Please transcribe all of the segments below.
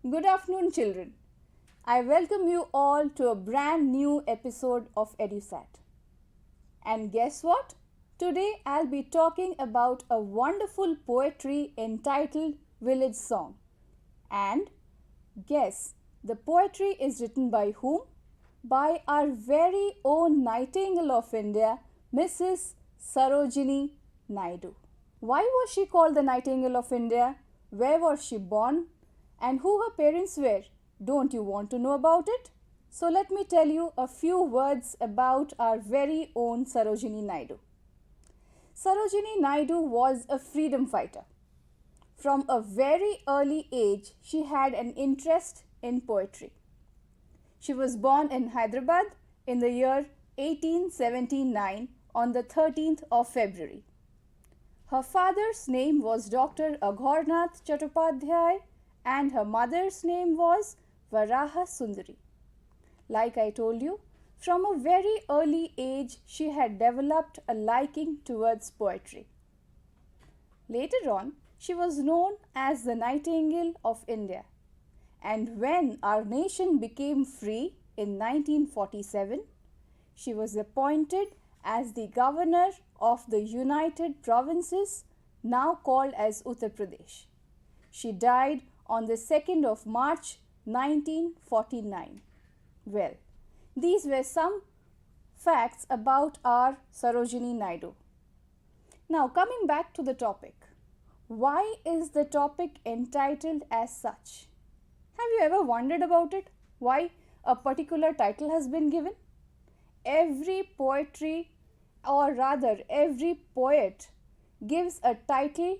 Good afternoon, children. I welcome you all to a brand new episode of EDUSAT. And guess what? Today I'll be talking about a wonderful poetry entitled Village Song. And guess, the poetry is written by whom? By our very own Nightingale of India, Mrs. Sarojini Naidu. Why was she called the Nightingale of India? Where was she born? And who her parents were? Don't you want to know about it? So let me tell you a few words about our very own Sarojini Naidu. Sarojini Naidu was a freedom fighter. From a very early age, she had an interest in poetry. She was born in Hyderabad in the year 1879 on the 13th of February. Her father's name was Dr. Udayanath Chattopadhyay and her mother's name was Varaha Sundari. Like I told you, from a very early age she had developed a liking towards poetry. Later on, she was known as the Nightingale of India. And when our nation became free in 1947, she was appointed as the governor of the United Provinces, now called as Uttar Pradesh. She died on the 2nd of March 1949. Well, these were some facts about our Sarojini Naidu. Now coming back to the topic. Why is the topic entitled as such? Have you ever wondered about it? Why a particular title has been given? Every poetry, or rather every poet, gives a title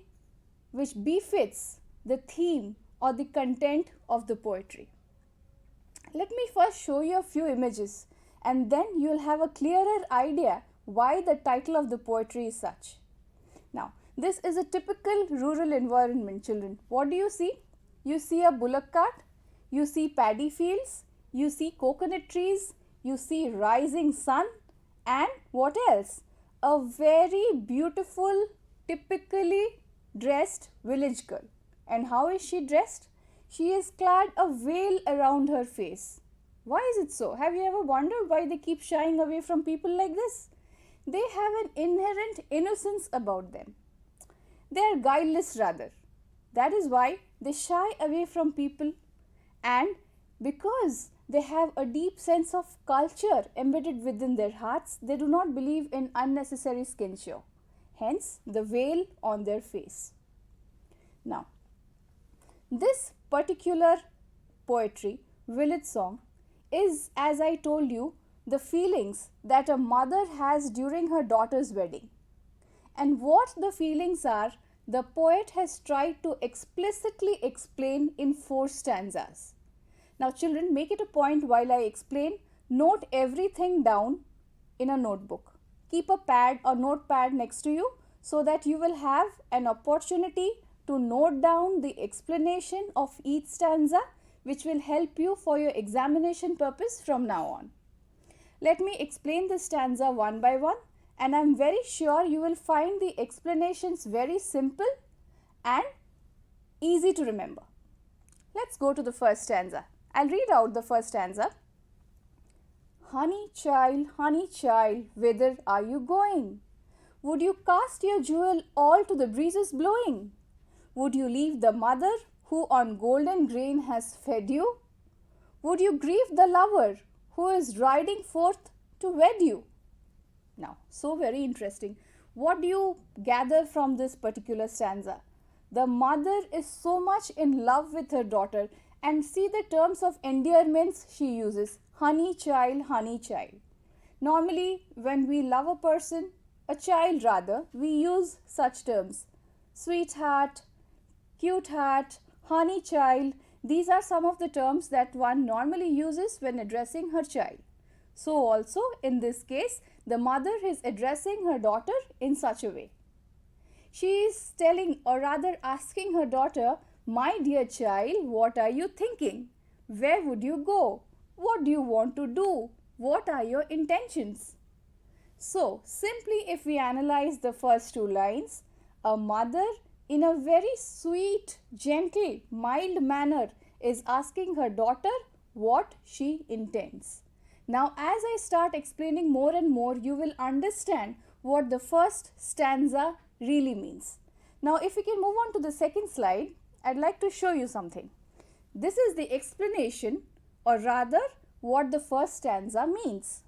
which befits the theme or the content of the poetry. Let me first show you a few images and then you will have a clearer idea why the title of the poetry is such. Now, this is a typical rural environment, children. What do you see? You see a bullock cart, you see paddy fields, you see coconut trees, you see rising sun, and what else? A very beautiful, typically dressed village girl. And how is she dressed? She is clad a veil around her face. Why is it so? Have you ever wondered why they keep shying away from people like this? They have an inherent innocence about them. They are guileless rather. That is why they shy away from people, and because they have a deep sense of culture embedded within their hearts, they do not believe in unnecessary skin show. Hence, the veil on their face. Now, this particular poetry, village song, is, as I told you, the feelings that a mother has during her daughter's wedding. And what the feelings are, the poet has tried to explicitly explain in 4 stanzas. Now children, make it a point while I explain, note everything down in a notebook. Keep a pad or notepad next to you so that you will have an opportunity to note down the explanation of each stanza, which will help you for your examination purpose from now on. Let me explain the stanza one by one, and I am very sure you will find the explanations very simple and easy to remember. Let's go to the first stanza. I'll read out the first stanza. Honey child, whither are you going? Would you cast your jewel all to the breezes blowing? Would you leave the mother who on golden grain has fed you? Would you grieve the lover who is riding forth to wed you? Now, so very interesting. What do you gather from this particular stanza? The mother is so much in love with her daughter, and see the terms of endearments she uses. Honey child, Normally, when we love a person, a child rather, we use such terms. Sweetheart, cute heart, honey child. These are some of the terms that one normally uses when addressing her child. So also in this case, the mother is addressing her daughter in such a way. She is telling, or rather asking her daughter, my dear child, what are you thinking? Where would you go? What do you want to do? What are your intentions? So, simply if we analyze the first 2 lines, a mother in a very sweet, gentle, mild manner is asking her daughter what she intends. Now, as I start explaining more and more, you will understand what the first stanza really means. Now, if we can move on to the second slide, I'd like to show you something. This is the explanation, or rather what the first stanza means.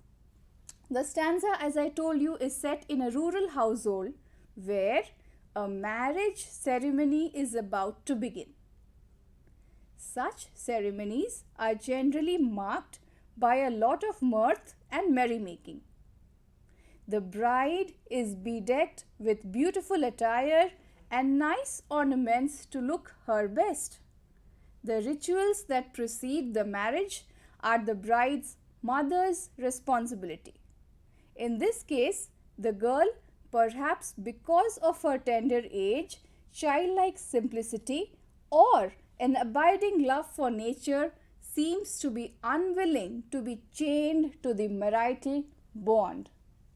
The stanza, as I told you, is set in a rural household where a marriage ceremony is about to begin. Such ceremonies are generally marked by a lot of mirth and merrymaking. The bride is bedecked with beautiful attire and nice ornaments to look her best. The rituals that precede the marriage are the bride's mother's responsibility. In this case, the girl, perhaps because of her tender age, childlike simplicity, or an abiding love for nature, seems to be unwilling to be chained to the marital bond.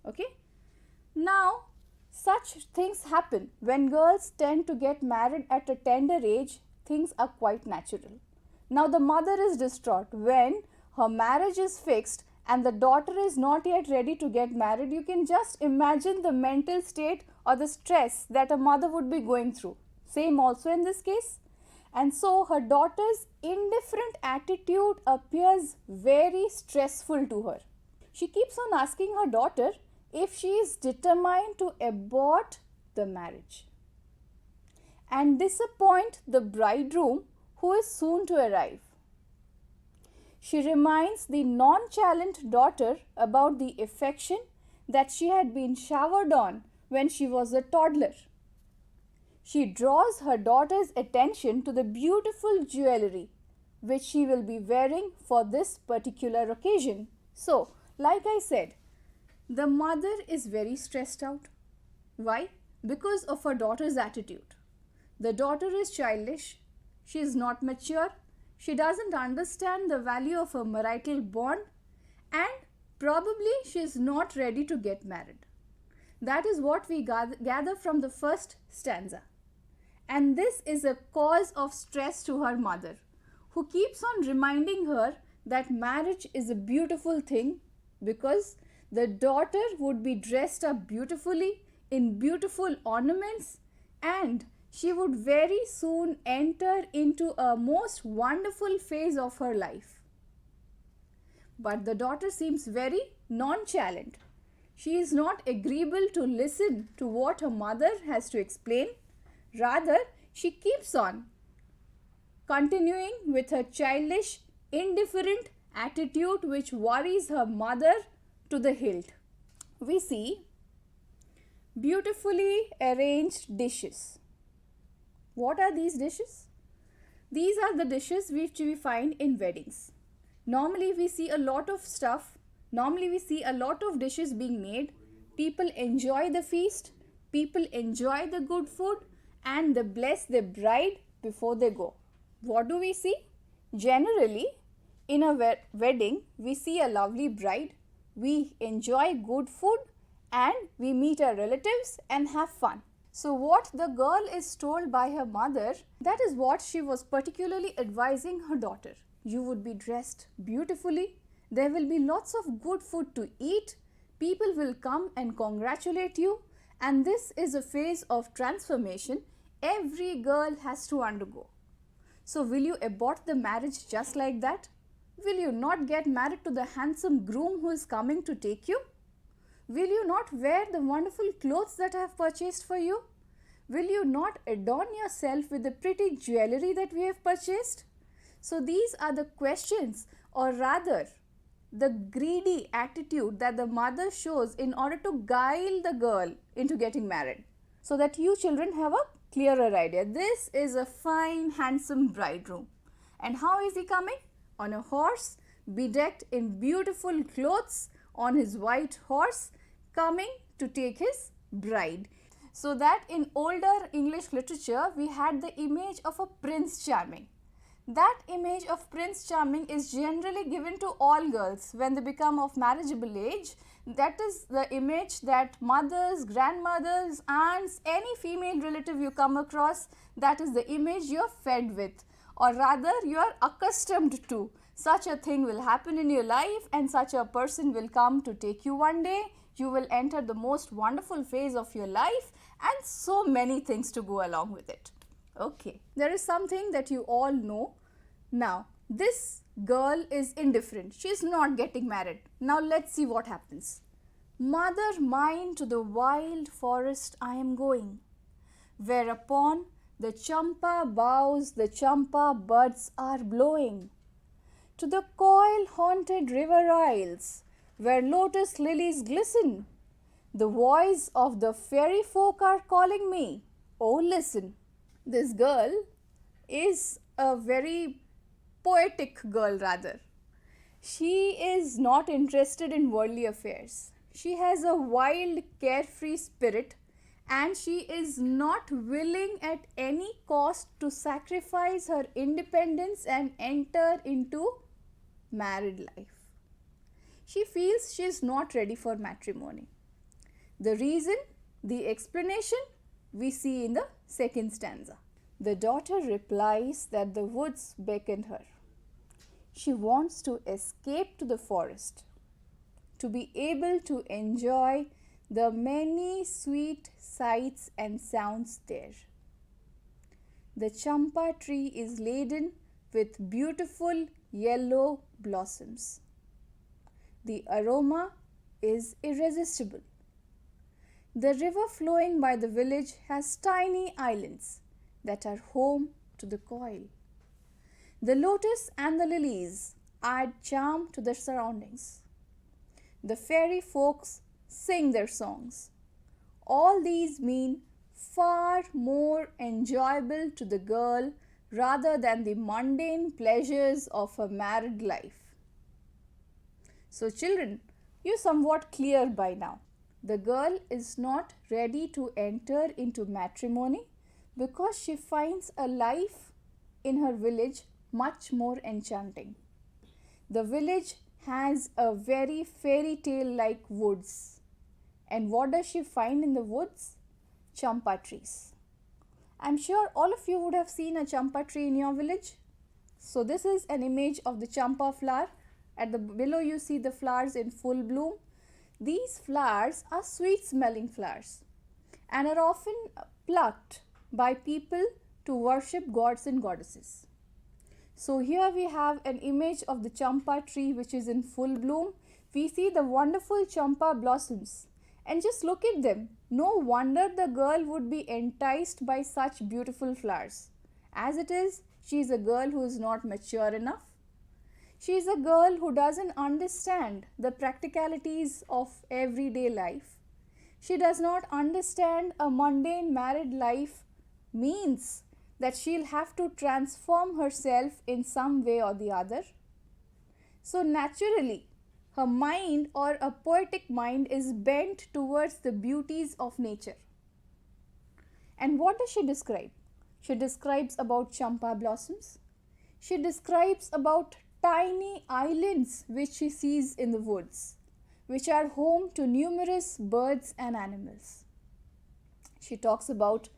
Okay? Now, such things happen when girls tend to get married at a tender age. Things are quite natural. Now, the mother is distraught when her marriage is fixed and the daughter is not yet ready to get married. You can just imagine the mental state or the stress that a mother would be going through. Same also in this case. And so her daughter's indifferent attitude appears very stressful to her. She keeps on asking her daughter if she is determined to abort the marriage and disappoint the bridegroom who is soon to arrive. She reminds the nonchalant daughter about the affection that she had been showered on when she was a toddler. She draws her daughter's attention to the beautiful jewelry which she will be wearing for this particular occasion. So, like I said, the mother is very stressed out. Why? Because of her daughter's attitude. The daughter is childish, she is not mature, she doesn't understand the value of a marital bond, and probably she is not ready to get married. That is what we gather from the first stanza. And this is a cause of stress to her mother, who keeps on reminding her that marriage is a beautiful thing because the daughter would be dressed up beautifully in beautiful ornaments and she would very soon enter into a most wonderful phase of her life. But the daughter seems very nonchalant. She is not agreeable to listen to what her mother has to explain. Rather, she keeps on continuing with her childish, indifferent attitude which worries her mother to the hilt. We see beautifully arranged dishes. What are these dishes? These are the dishes which we find in weddings. Normally we see a lot of stuff. Normally we see a lot of dishes being made. People enjoy the feast. People enjoy the good food and they bless the bride before they go. What do we see? Generally, in a wedding, we see a lovely bride. We enjoy good food and we meet our relatives and have fun. So what the girl is told by her mother, that is what she was particularly advising her daughter. You would be dressed beautifully. There will be lots of good food to eat. People will come and congratulate you. And this is a phase of transformation every girl has to undergo. So will you abort the marriage just like that? Will you not get married to the handsome groom who is coming to take you? Will you not wear the wonderful clothes that I have purchased for you? Will you not adorn yourself with the pretty jewelry that we have purchased? So these are the questions, or rather the greedy attitude that the mother shows in order to guile the girl into getting married, so that you children have a clearer idea. This is a fine, handsome bridegroom. And how is he coming? On a horse, bedecked in beautiful clothes, on his white horse, coming to take his bride. So that in older English literature, we had the image of a Prince Charming. That image of Prince Charming is generally given to all girls when they become of marriageable age. That is the image that mothers, grandmothers, aunts, any female relative you come across, that is the image you are fed with or rather you are accustomed to. Such a thing will happen in your life and such a person will come to take you one day. You will enter the most wonderful phase of your life and so many things to go along with it. Okay, there is something that you all know. Now, this girl is indifferent. She is not getting married. Now, let's see what happens. Mother mine, to the wild forest I am going, whereupon the champa boughs, the champa buds are blowing. To the coil-haunted river isles, where lotus lilies glisten, the voice of the fairy folk are calling me. Oh, listen. This girl is a very poetic girl rather. She is not interested in worldly affairs. She has a wild, carefree spirit and she is not willing at any cost to sacrifice her independence and enter into married life. She feels she is not ready for matrimony. The reason, the explanation, we see in the second stanza. The daughter replies that the woods beckon her. She wants to escape to the forest, to be able to enjoy the many sweet sights and sounds there. The champa tree is laden with beautiful yellow blossoms. The aroma is irresistible. The river flowing by the village has tiny islands that are home to the coil. The lotus and the lilies add charm to the surroundings. The fairy folks sing their songs. All these mean far more enjoyable to the girl rather than the mundane pleasures of a married life. So children, you're somewhat clear by now. The girl is not ready to enter into matrimony because she finds a life in her village much more enchanting. The village has a very fairy tale like woods. And what does she find in the woods? Champa trees. I'm sure all of you would have seen a champa tree in your village. So this is an image of the champa flower. At the below you see the flowers in full bloom. These flowers are sweet smelling flowers and are often plucked by people to worship gods and goddesses. So here we have an image of the champa tree which is in full bloom. We see the wonderful champa blossoms and just look at them. No wonder the girl would be enticed by such beautiful flowers. As it is, she is a girl who is not mature enough. She is a girl who doesn't understand the practicalities of everyday life. She does not understand a mundane married life means that she'll have to transform herself in some way or the other. So naturally, her mind or a poetic mind is bent towards the beauties of nature. And what does she describe? She describes about champa blossoms. She describes about tiny islands which she sees in the woods, which are home to numerous birds and animals. She talks about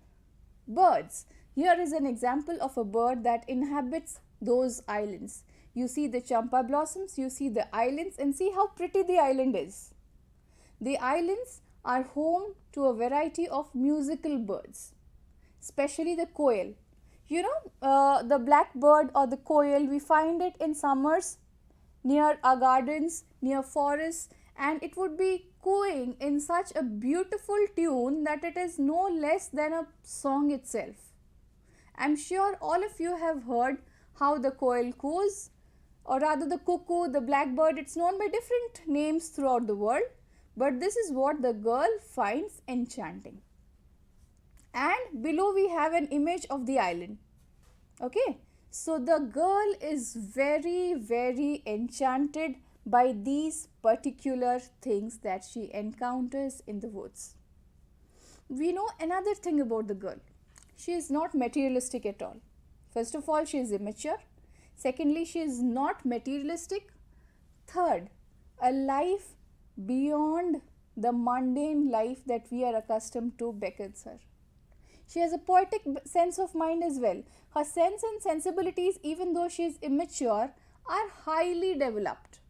birds. Here is an example of a bird that inhabits those islands. You see the champa blossoms, you see the islands, and see how pretty the island is. The islands are home to a variety of musical birds, especially the koel. You know, the blackbird or the koel, we find it in summers near our gardens, near forests, and it would be cooing in such a beautiful tune that it is no less than a song itself. I'm sure all of you have heard how the koel coos, or rather the cuckoo, the blackbird. It's known by different names throughout the world, but this is what the girl finds enchanting. And below we have an image of the island. Okay, so the girl is very, very enchanted by these particular things that she encounters in the woods. We know another thing about the girl. She is not materialistic at all. First of all, she is immature. Secondly, she is not materialistic. Third, a life beyond the mundane life that we are accustomed to beckons her. She has a poetic sense of mind as well. Her sense and sensibilities, even though she is immature, are highly developed.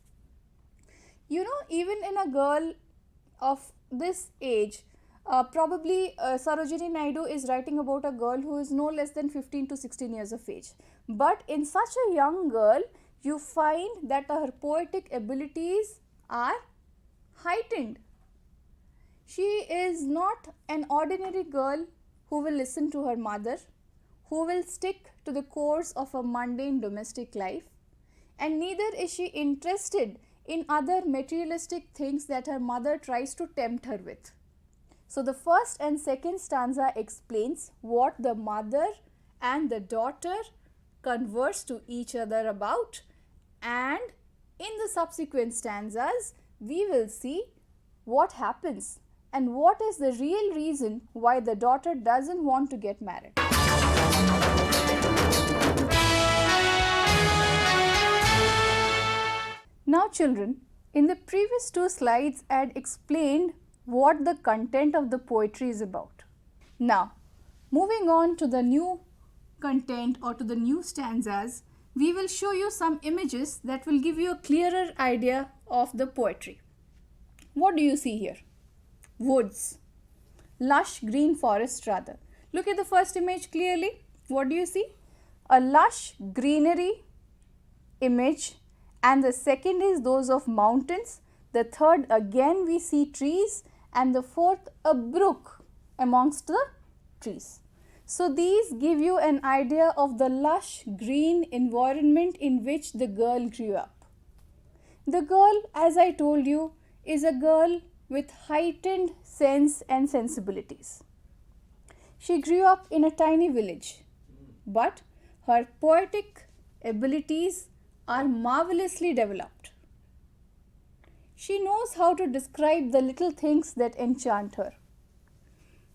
Even in a girl of this age, probably Sarojini Naidu is writing about a girl who is no less than 15 to 16 years of age. But in such a young girl, you find that her poetic abilities are heightened. She is not an ordinary girl who will listen to her mother, who will stick to the course of a mundane domestic life, and neither is she interested in other materialistic things that her mother tries to tempt her with. So the first and second stanza explains what the mother and the daughter converse to each other about, and in the subsequent stanzas we will see what happens and what is the real reason why the daughter doesn't want to get married. Now children, in the previous two slides I had explained what the content of the poetry is about. Now, moving on to the new content or to the new stanzas, we will show you some images that will give you a clearer idea of the poetry. What do you see here? Woods, lush green forest rather. Look at the first image clearly. What do you see? A lush greenery image, and the second is those of mountains. The third again we see trees, and the fourth a brook amongst the trees. So these give you an idea of the lush green environment in which the girl grew up. The girl, as I told you, is a girl with heightened sense and sensibilities. She grew up in a tiny village, but her poetic abilities are marvelously developed. She knows how to describe the little things that enchant her.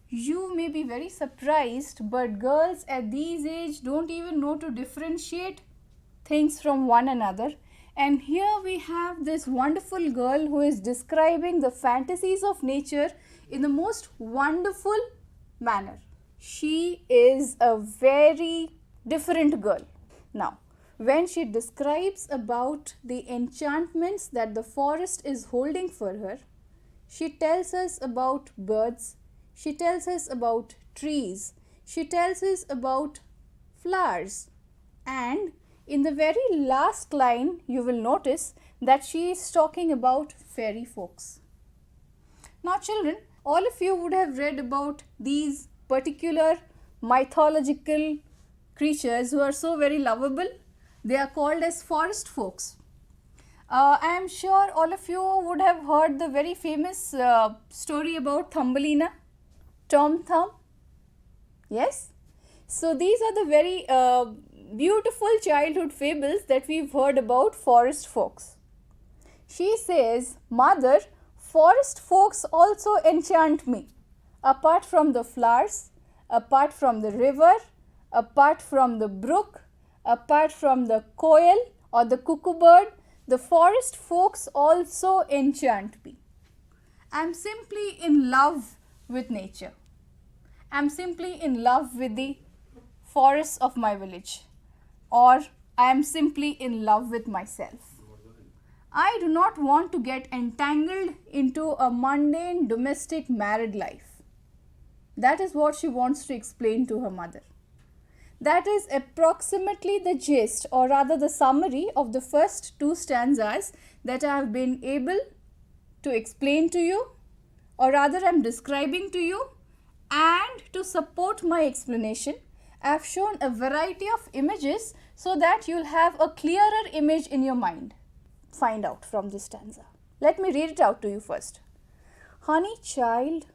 You may be very surprised, but girls at these age don't even know to differentiate things from one another. And here we have this wonderful girl who is describing the fantasies of nature in the most wonderful manner. She is a very different girl. Now, when she describes about the enchantments that the forest is holding for her, she tells us about birds, she tells us about trees, she tells us about flowers, and in the very last line you will notice that she is talking about fairy folks. Now children, all of you would have read about these particular mythological creatures who are so very lovable. They are called as forest folks. I am sure all of you would have heard the very famous story about Thumbelina, Tom Thumb. Yes? So these are the very beautiful childhood fables that we've heard about forest folks. She says, "Mother, forest folks also enchant me. Apart from the flowers, apart from the river, apart from the brook, apart from the koel or the cuckoo bird, the forest folks also enchant me. I am simply in love with nature. I am simply in love with the forests of my village, or I am simply in love with myself. I do not want to get entangled into a mundane domestic married life." That is what she wants to explain to her mother. That is approximately the gist, or rather the summary of the first two stanzas that I have been able to explain to you, or rather I am describing to you. And to support my explanation, I have shown a variety of images so that you will have a clearer image in your mind. Find out from this stanza. Let me read it out to you first. Honey child,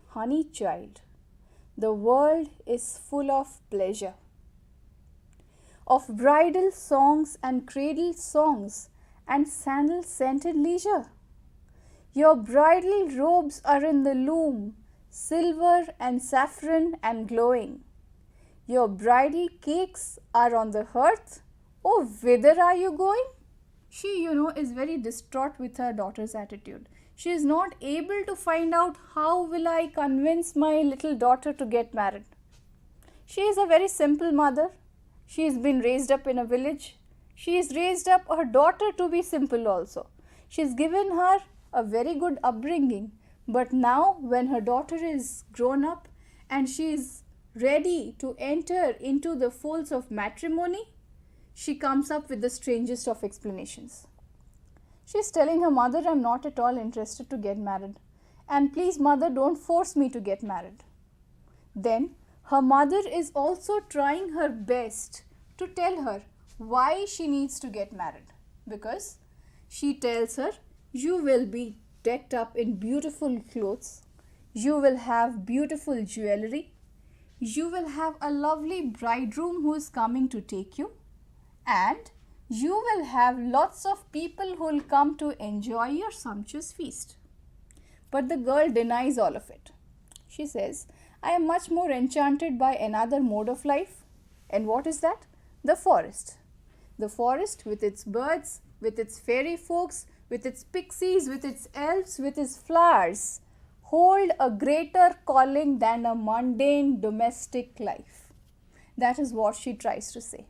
the world is full of pleasure, of bridal songs and cradle songs and sandal scented leisure. Your bridal robes are in the loom, silver and saffron and glowing. Your bridal cakes are on the hearth. Oh, whither are you going? She, is very distraught with her daughter's attitude. She is not able to find out how will I convince my little daughter to get married. She is a very simple mother. She has been raised up in a village. She has raised up her daughter to be simple also. She has given her a very good upbringing. But now when her daughter is grown up and she is ready to enter into the folds of matrimony, she comes up with the strangest of explanations. She is telling her mother, I am not at all interested to get married. And please mother, don't force me to get married. Then her mother is also trying her best to tell her why she needs to get married. Because she tells her, you will be decked up in beautiful clothes. You will have beautiful jewelry. You will have a lovely bridegroom who is coming to take you. And you will have lots of people who will come to enjoy your sumptuous feast. But the girl denies all of it. She says, I am much more enchanted by another mode of life. And what is that? The forest. The forest with its birds, with its fairy folks, with its pixies, with its elves, with its flowers, hold a greater calling than a mundane domestic life. That is what she tries to say.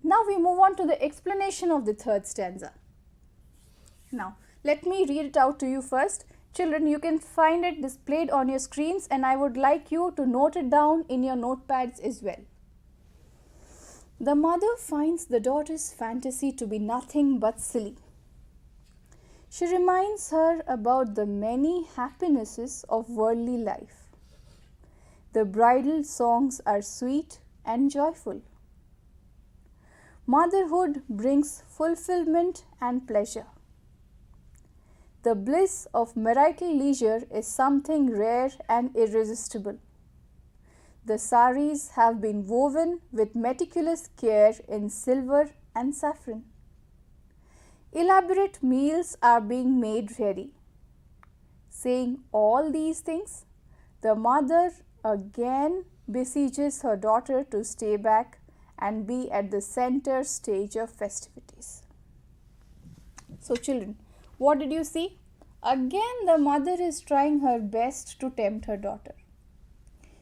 Now we move on to the explanation of the third stanza. Now, let me read it out to you first. Children, you can find it displayed on your screens and I would like you to note it down in your notepads as well. The mother finds the daughter's fantasy to be nothing but silly. She reminds her about the many happinesses of worldly life. The bridal songs are sweet and joyful. Motherhood brings fulfillment and pleasure. The bliss of marital leisure is something rare and irresistible. The saris have been woven with meticulous care in silver and saffron. Elaborate meals are being made ready. Saying all these things, the mother again beseeches her daughter to stay back and be at the center stage of festivities. So children, what did you see? Again the mother is trying her best to tempt her daughter.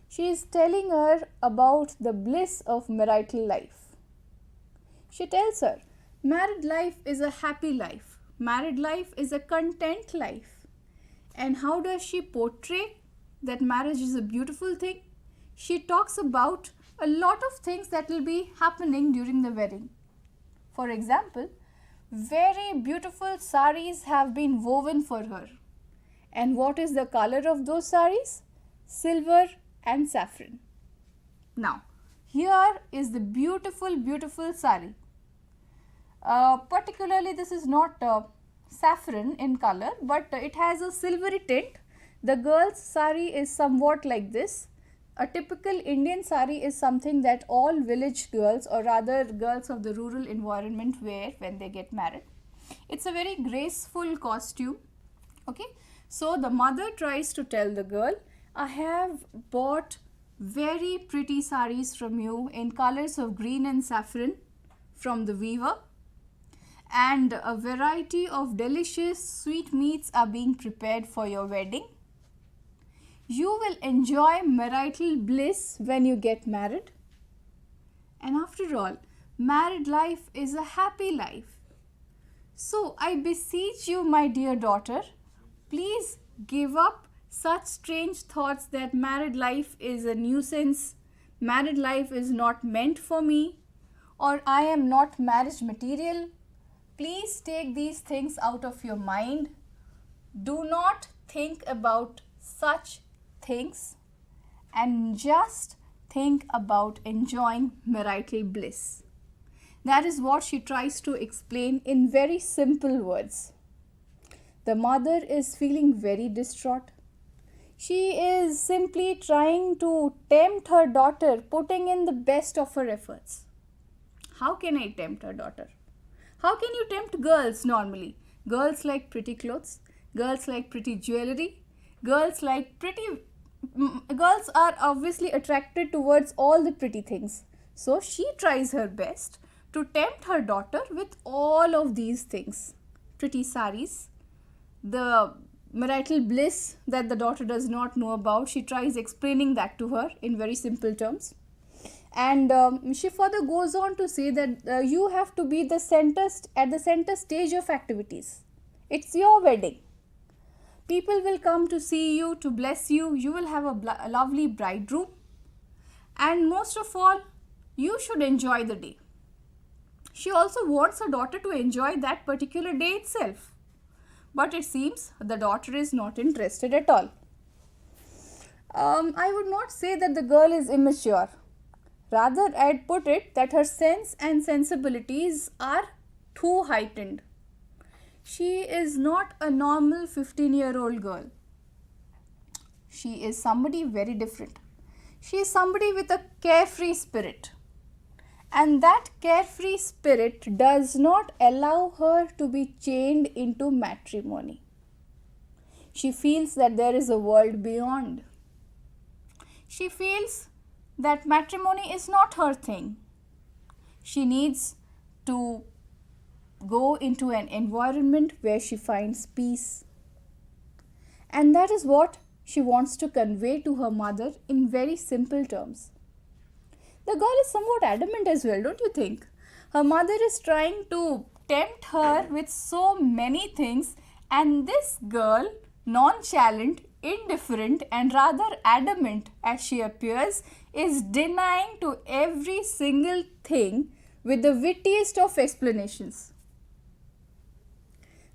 She is telling her about the bliss of marital life. She tells her, married life is a happy life. Married life is a content life. And how does she portray that marriage is a beautiful thing? She talks about a lot of things that will be happening during the wedding. For example, very beautiful saris have been woven for her. And what is the color of those saris? Silver and saffron. Now, here is the beautiful, beautiful sari. Particularly, this is not saffron in color, but it has a silvery tint. The girl's sari is somewhat like this. A typical Indian sari is something that all village girls, or rather girls of the rural environment, wear when they get married. It's a very graceful costume. Okay, so the mother tries to tell the girl, I have bought very pretty saris from you in colors of green and saffron from the weaver, and a variety of delicious sweetmeats are being prepared for your wedding. You will enjoy marital bliss when you get married. And after all, married life is a happy life. So I beseech you, my dear daughter, please give up such strange thoughts that married life is a nuisance, married life is not meant for me, or I am not marriage material. Please take these things out of your mind. Do not think about such things and just think about enjoying marital bliss. That is what she tries to explain in very simple words. The mother is feeling very distraught. She is simply trying to tempt her daughter, putting in the best of her efforts. How can I tempt her daughter? How can you tempt girls normally? Girls like pretty clothes, girls like pretty jewelry, girls are obviously attracted towards all the pretty things. So she tries her best to tempt her daughter with all of these things. Pretty saris, the marital bliss that the daughter does not know about, she tries explaining that to her in very simple terms. And she further goes on to say that you have to be at the center stage of activities. It's your wedding. People will come to see you, to bless you. You will have a lovely bridegroom. And most of all, you should enjoy the day. She also wants her daughter to enjoy that particular day itself. But it seems the daughter is not interested at all. I would not say that the girl is immature. Rather, I'd put it that her sense and sensibilities are too heightened. She is not a normal 15-year-old girl. She is somebody very different. She is somebody with a carefree spirit. And that carefree spirit does not allow her to be chained into matrimony. She feels that there is a world beyond. She feels that matrimony is not her thing. She needs to go into an environment where she finds peace. And that is what she wants to convey to her mother in very simple terms. The girl is somewhat adamant as well, don't you think? Her mother is trying to tempt her with so many things, and this girl, nonchalant, indifferent and rather adamant as she appears, is denying to every single thing with the wittiest of explanations.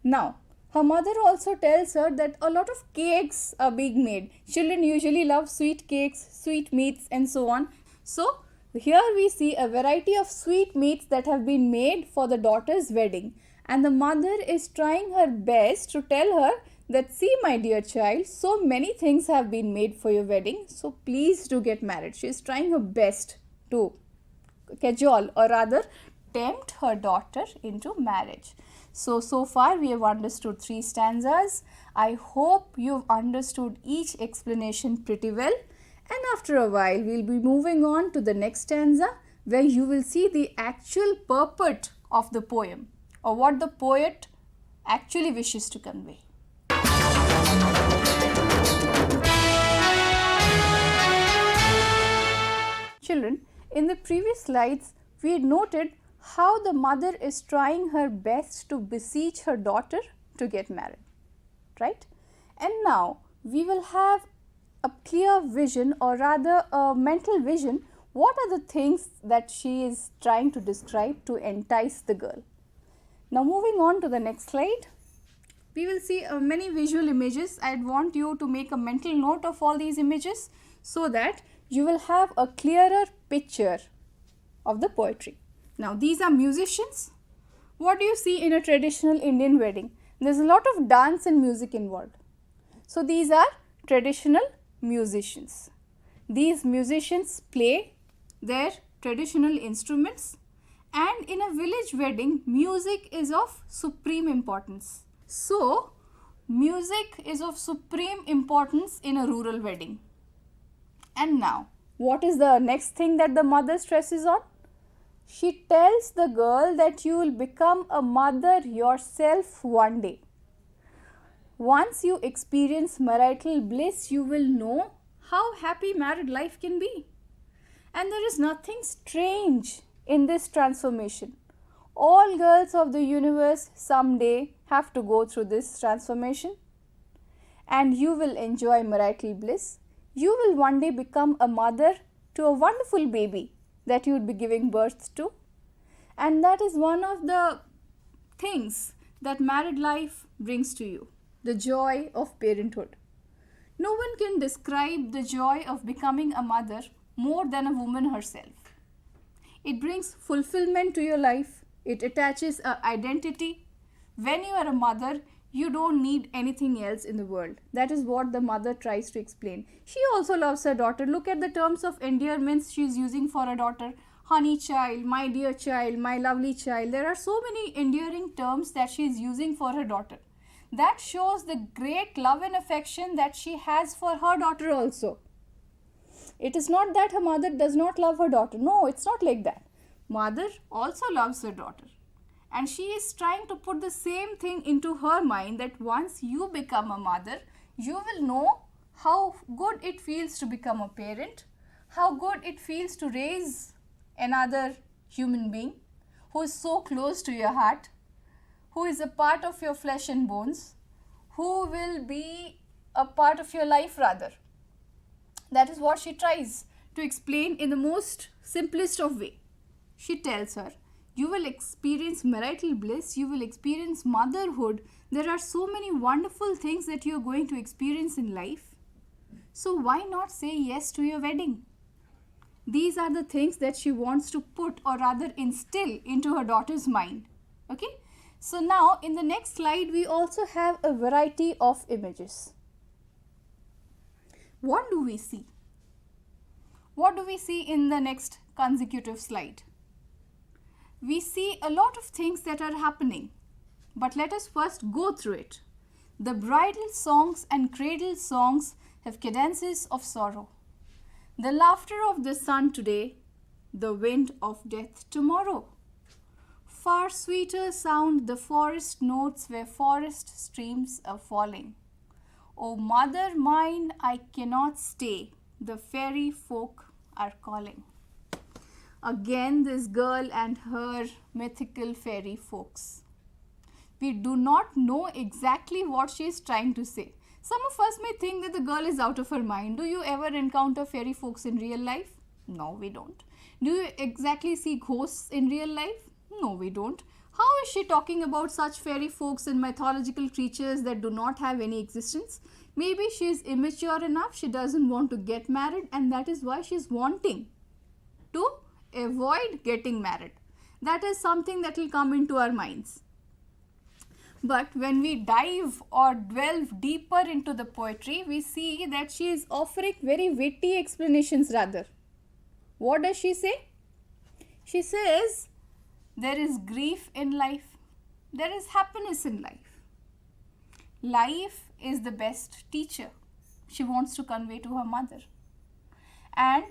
Now, her mother also tells her that a lot of cakes are being made. Children usually love sweet cakes, sweet meats and so on. So, here we see a variety of sweet meats that have been made for the daughter's wedding. And the mother is trying her best to tell her that, see my dear child, so many things have been made for your wedding. So please do get married. She is trying her best to cajole or rather tempt her daughter into marriage. So far we have understood 3 stanzas. I hope you've understood each explanation pretty well. And after a while, we'll be moving on to the next stanza where you will see the actual purport of the poem or what the poet actually wishes to convey. Children, in the previous slides, we had noted how the mother is trying her best to beseech her daughter to get married, right? And now we will have a clear vision or rather a mental vision. What are the things that she is trying to describe to entice the girl? Now moving on to the next slide, we will see many visual images. I want you to make a mental note of all these images so that you will have a clearer picture of the poetry. Now these are musicians. What do you see in a traditional Indian wedding? There's a lot of dance and music involved. So these are traditional musicians. These musicians play their traditional instruments, and in a village wedding, music is of supreme importance. So, music is of supreme importance in a rural wedding. And now, what is the next thing that the mother stresses on? She tells the girl that you will become a mother yourself one day. Once you experience marital bliss, you will know how happy married life can be. And there is nothing strange in this transformation. All girls of the universe someday have to go through this transformation. And you will enjoy marital bliss. You will one day become a mother to a wonderful baby that you would be giving birth to. And that is one of the things that married life brings to you. The joy of parenthood. No one can describe the joy of becoming a mother more than a woman herself. It brings fulfillment to your life. It attaches an identity. When you are a mother, you don't need anything else in the world. That is what the mother tries to explain. She also loves her daughter. Look at the terms of endearments she is using for her daughter. Honey child, my dear child, my lovely child. There are so many endearing terms that she is using for her daughter. That shows the great love and affection that she has for her daughter also. It is not that her mother does not love her daughter. No, it's not like that. Mother also loves her daughter. And she is trying to put the same thing into her mind that once you become a mother, you will know how good it feels to become a parent, how good it feels to raise another human being who is so close to your heart, who is a part of your flesh and bones, who will be a part of your life rather. That is what she tries to explain in the most simplest of way. She tells her, you will experience marital bliss, you will experience motherhood. There are so many wonderful things that you are going to experience in life. So why not say yes to your wedding? These are the things that she wants to put, or rather instill, into her daughter's mind. Okay. So now in the next slide we also have a variety of images. What do we see? What do we see in the next consecutive slide? We see a lot of things that are happening, but let us first go through it. The bridal songs and cradle songs have cadences of sorrow. The laughter of the sun today, the wind of death tomorrow. Far sweeter sound the forest notes where forest streams are falling. O mother mine, I cannot stay, the fairy folk are calling. Again, this girl and her mythical fairy folks. We do not know exactly what she is trying to say. Some of us may think that the girl is out of her mind. Do you ever encounter fairy folks in real life? No, we don't. Do you exactly see ghosts in real life? No, we don't. How is she talking about such fairy folks and mythological creatures that do not have any existence? Maybe she is immature enough, she doesn't want to get married, and that is why she is wanting to avoid getting married. That is something that will come into our minds. But when we dive or delve deeper into the poetry, we see that she is offering very witty explanations rather. What does she say? She says, there is grief in life, there is happiness in life. Life is the best teacher, she wants to convey to her mother. And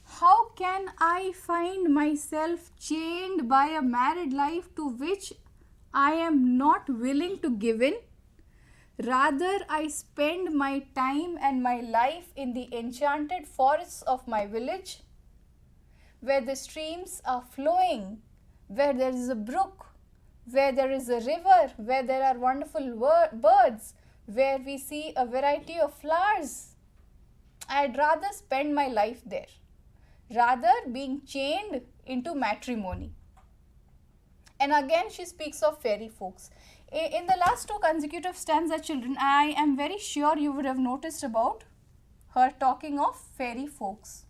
how can I find myself chained by a married life to which I am not willing to give in? Rather, I spend my time and my life in the enchanted forests of my village, where the streams are flowing, where there is a brook, where there is a river, where there are wonderful birds, where we see a variety of flowers. I'd rather spend my life there, rather being chained into matrimony. And again she speaks of fairy folks. In the last two consecutive stanza, children, I am very sure you would have noticed about her talking of fairy folks.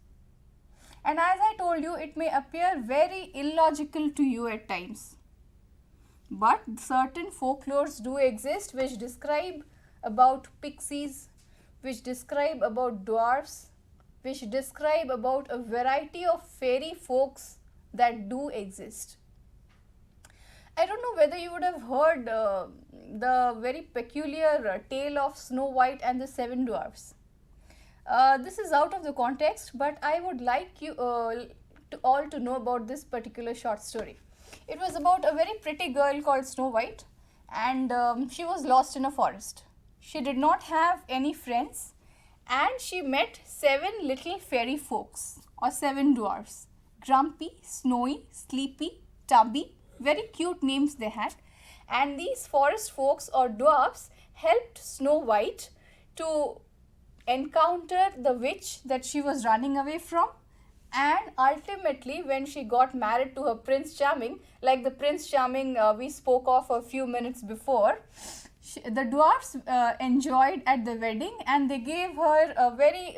And as I told you, it may appear very illogical to you at times. But certain folklores do exist which describe about pixies, which describe about dwarfs, which describe about a variety of fairy folks that do exist. I don't know whether you would have heard the very peculiar tale of Snow White and the Seven Dwarfs. This is out of the context, but I would like you all to know about this particular short story. It was about a very pretty girl called Snow White, and she was lost in a forest. She did not have any friends, and she met 7 little fairy folks or 7 dwarfs. Grumpy, Snowy, Sleepy, Tubby, very cute names they had. And these forest folks or dwarfs helped Snow White to encounter the witch that she was running away from. And ultimately, when she got married to her Prince Charming, like the Prince Charming we spoke of a few minutes before, the dwarfs enjoyed at the wedding, and they gave her a very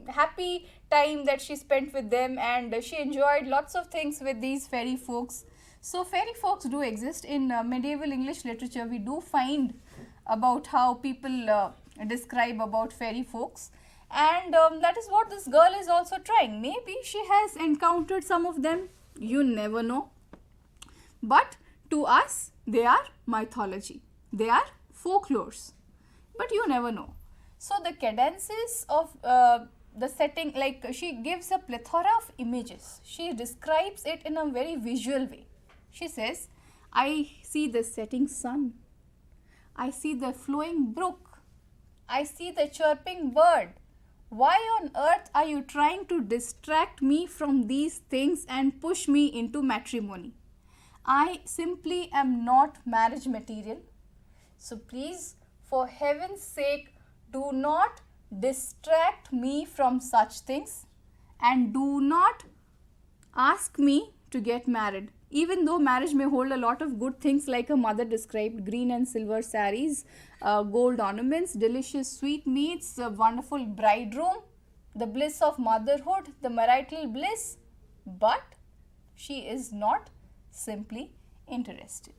happy time that she spent with them, and she enjoyed lots of things with these fairy folks. So fairy folks do exist in medieval English literature. We do find about how people describe about fairy folks, and that is what this girl is also trying. Maybe she has encountered some of them, you never know, but to us they are mythology, they are folklores, but you never know. So the cadences of the setting, like she gives a plethora of images, she describes it in a very visual way. She says, I see the setting sun, I see the flowing brook, I see the chirping bird, Why on earth are you trying to distract me from these things and push me into matrimony? I simply am not marriage material. So please, for heaven's sake, do not distract me from such things and do not ask me to get married. Even though marriage may hold a lot of good things like her mother described, green and silver saris, gold ornaments, delicious sweetmeats, a wonderful bridegroom, the bliss of motherhood, the marital bliss, but she is not simply interested.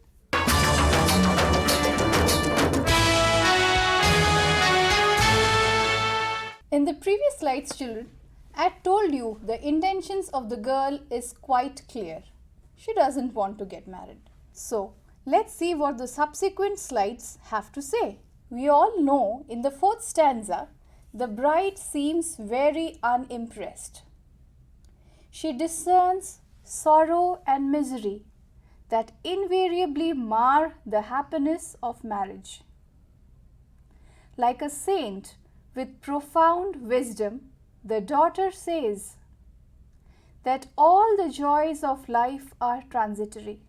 In the previous slides, children, I told you the intentions of the girl is quite clear. She doesn't want to get married. So, let's see what the subsequent slides have to say. We all know in the fourth stanza, the bride seems very unimpressed. She discerns sorrow and misery that invariably mar the happiness of marriage. Like a saint with profound wisdom, the daughter says that all the joys of life are transitory.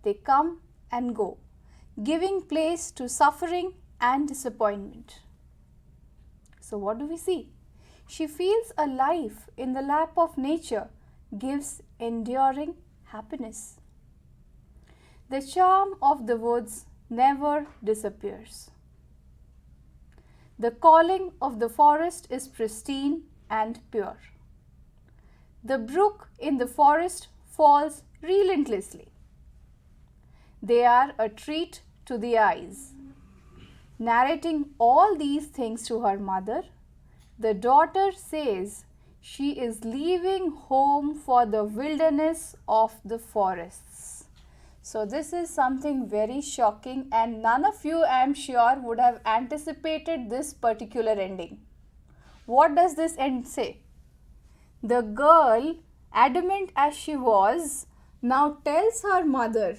They come and go, giving place to suffering and disappointment. So what do we see? She feels a life in the lap of nature gives enduring happiness. The charm of the woods never disappears. The calling of the forest is pristine and pure. The brook in the forest falls relentlessly. They are a treat to the eyes. Narrating all these things to her mother, the daughter says she is leaving home for the wilderness of the forests. So this is something very shocking, and none of you, I am sure, would have anticipated this particular ending. What does this end say? The girl, adamant as she was, now tells her mother,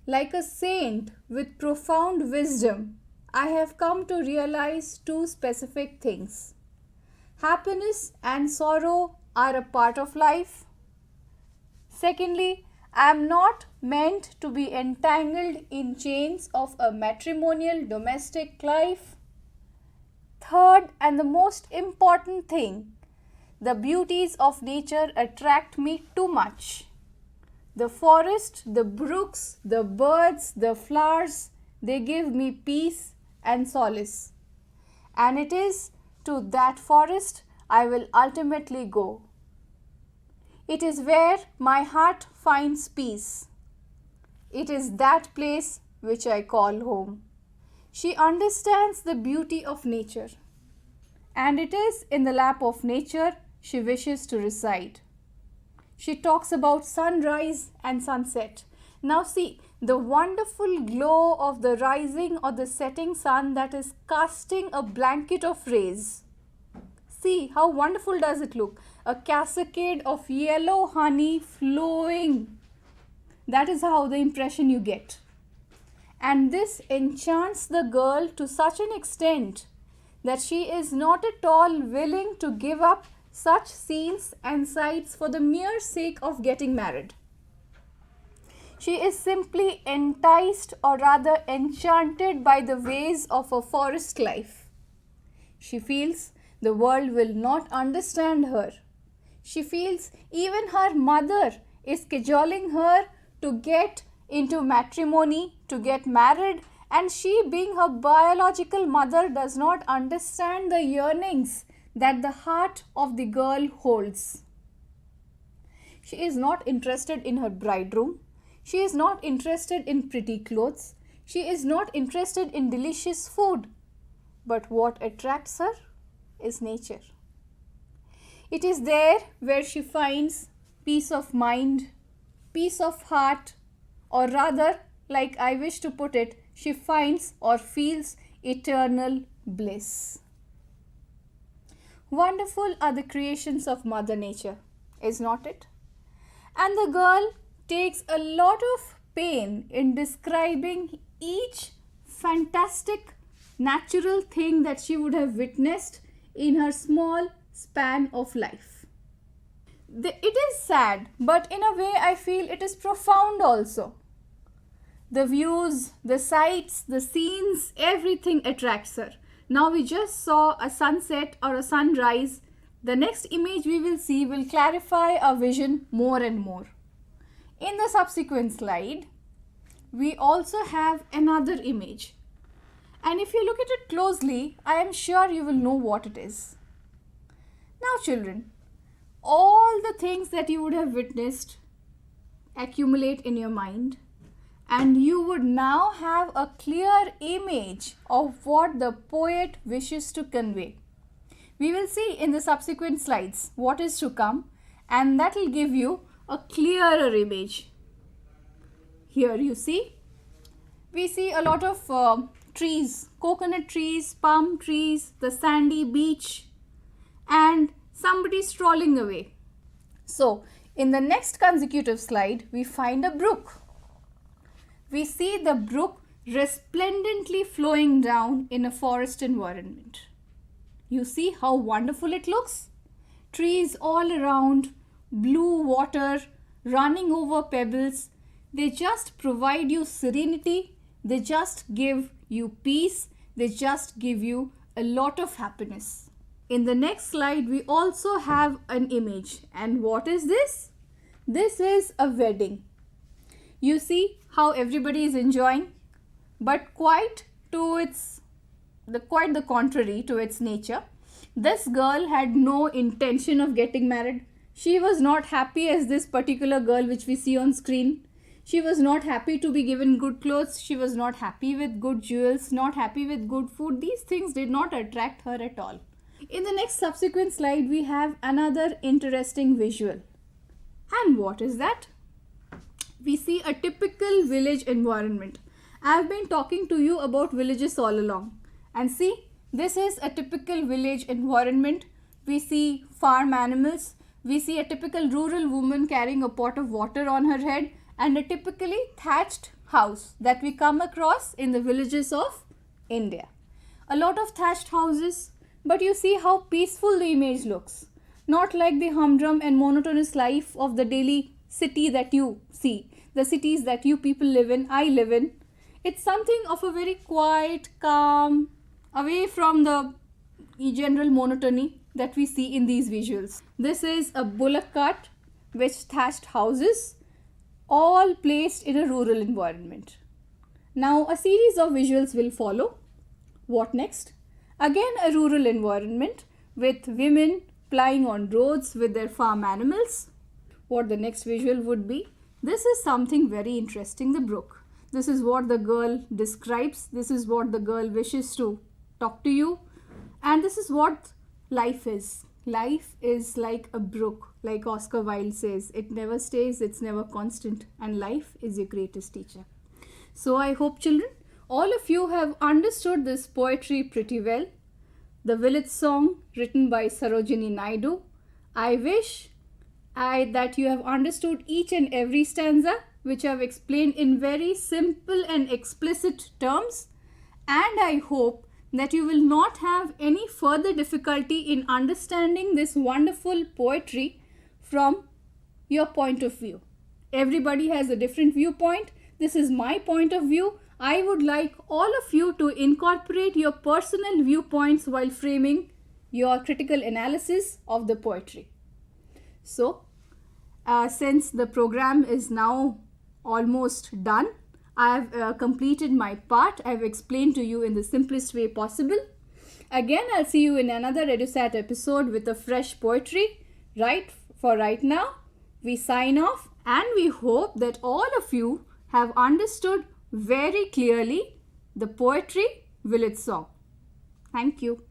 like a saint with profound wisdom, I have come to realize two specific things. Happiness and sorrow are a part of life. Secondly, I am not meant to be entangled in chains of a matrimonial domestic life. Third, and the most important thing, the beauties of nature attract me too much. The forest, the brooks, the birds, the flowers, they give me peace and solace. And it is to that forest I will ultimately go. It is where my heart finds peace. It is that place which I call home. She understands the beauty of nature, and it is in the lap of nature she wishes to reside. She talks about sunrise and sunset. Now see, the wonderful glow of the rising or the setting sun that is casting a blanket of rays. See how wonderful does it look? A cascade of yellow honey flowing. That is how the impression you get. And this enchants the girl to such an extent that she is not at all willing to give up such scenes and sights for the mere sake of getting married. She is simply enticed, or rather enchanted, by the ways of a forest life. She feels the world will not understand her. She feels even her mother is cajoling her to get into matrimony, to get married, and she, being her biological mother, does not understand the yearnings that the heart of the girl holds. She is not interested in her bridegroom. She is not interested in pretty clothes. She is not interested in delicious food. But what attracts her is nature. It is there where she finds peace of mind, peace of heart, or rather, like I wish to put it, she finds or feels eternal bliss. Wonderful are the creations of Mother Nature, is not it? And the girl takes a lot of pain in describing each fantastic natural thing that she would have witnessed in her small span of life. It is sad, but in a way I feel it is profound also. The views, the sights, the scenes, everything attracts her. Now we just saw a sunset or a sunrise. The next image we will see will clarify our vision more and more. In the subsequent slide, we also have another image. And if you look at it closely, I am sure you will know what it is. Now children, all the things that you would have witnessed accumulate in your mind, and you would now have a clear image of what the poet wishes to convey. We will see in the subsequent slides what is to come, and that will give you a clearer image. Here you see, we see a lot of trees, coconut trees, palm trees, the sandy beach, and somebody strolling away. So, in the next consecutive slide, we find a brook. We see the brook resplendently flowing down in a forest environment. You see how wonderful it looks? Trees all around, blue water running over pebbles. They just provide you serenity. They just give you peace. They just give you a lot of happiness. In the next slide, we also have an image. And what is this? This is a wedding. You see how everybody is enjoying, but quite the contrary to its nature. This girl had no intention of getting married. She was not happy as this particular girl which we see on screen. She was not happy to be given good clothes. She was not happy with good jewels, not happy with good food. These things did not attract her at all. In the next subsequent slide, we have another interesting visual. And what is that? We see a typical village environment. I have been talking to you about villages all along. And see, this is a typical village environment. We see farm animals. We see a typical rural woman carrying a pot of water on her head, and a typically thatched house that we come across in the villages of India. A lot of thatched houses, but you see how peaceful the image looks. Not like the humdrum and monotonous life of the daily city that you see, the cities that you people live in, I live in. It's something of a very quiet, calm, away from the general monotony that we see in these visuals. This is a bullock cart with thatched houses, all placed in a rural environment. Now a series of visuals will follow. What next? Again a rural environment with women plying on roads with their farm animals. What the next visual would be? This is something very interesting, the brook. This is what the girl describes. This is what the girl wishes to talk to you. And this is what life is. Life is like a brook, like Oscar Wilde says. It never stays, it's never constant. And life is your greatest teacher. So I hope, children, all of you have understood this poetry pretty well. The village song written by Sarojini Naidu. I wish that you have understood each and every stanza, which I have explained in very simple and explicit terms. And I hope that you will not have any further difficulty in understanding this wonderful poetry from your point of view. Everybody has a different viewpoint. This is my point of view. I would like all of you to incorporate your personal viewpoints while framing your critical analysis of the poetry. So, since the program is now almost done, I have completed my part. I have explained to you in the simplest way possible. Again, I'll see you in another EDUSAT episode with a fresh poetry. Right now, we sign off, and we hope that all of you have understood very clearly the poetry village song. Thank you.